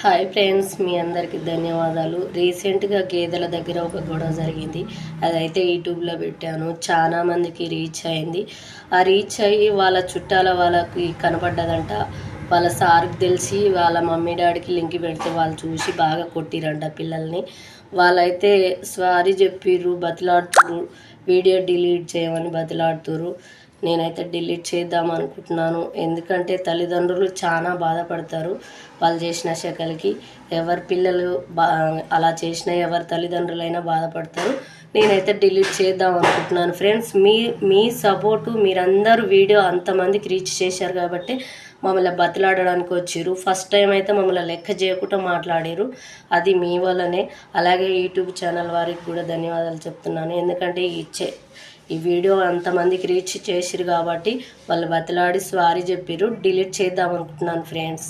Hi friends, మీ అందరికీ ధన్యవాదాలు. రీసెంట్గా గేదెల దగ్గర ఒక గొడవ జరిగింది. అదైతే యూట్యూబ్లో పెట్టాను. చాలా మందికి రీచ్ అయింది. ఆ రీచ్ అయ్యి వాళ్ళ చుట్టాల వాళ్ళకి కనపడ్డదంట. వాళ్ళ సార్కి తెలిసి వాళ్ళ మమ్మీ డాడీకి లింక్ పెడితే వాళ్ళు చూసి బాగా కొట్టిరంట పిల్లల్ని. వాళ్ళైతే సారీ చెప్పిర్రు, బతిలాడుతుర్రు, వీడియో డిలీట్ చేయమని బతిలాడుతుర్రు. నేనైతే డిలీట్ చేద్దాం అనుకుంటున్నాను. ఎందుకంటే తల్లిదండ్రులు చాలా బాధపడతారు వాళ్ళు చేసిన శకలకి. ఎవరి పిల్లలు అలా చేసిన ఎవరి తల్లిదండ్రులైనా బాధపడతారు. నేనైతే డిలీట్ చేద్దాం అనుకుంటున్నాను. ఫ్రెండ్స్, మీ సపోర్టు, మీరందరూ వీడియో అంతమందికి రీచ్ చేశారు కాబట్టి మమ్మల్ని బతిలాడడానికి వచ్చిర్రు. ఫస్ట్ టైం అయితే మమ్మల్ని లెక్క చేయకుండా మాట్లాడారు. అది మీ వల్లనే. అలాగే యూట్యూబ్ ఛానల్ వారికి కూడా ధన్యవాదాలు చెప్తున్నాను. ఎందుకంటే ఈ వీడియో అంతమందికి రీచ్ చేసిరు కాబట్టి వాళ్ళు బతిలాడి సారీ చెప్పిర్రు. డిలీట్ చేద్దాం అనుకుంటున్నాను ఫ్రెండ్స్.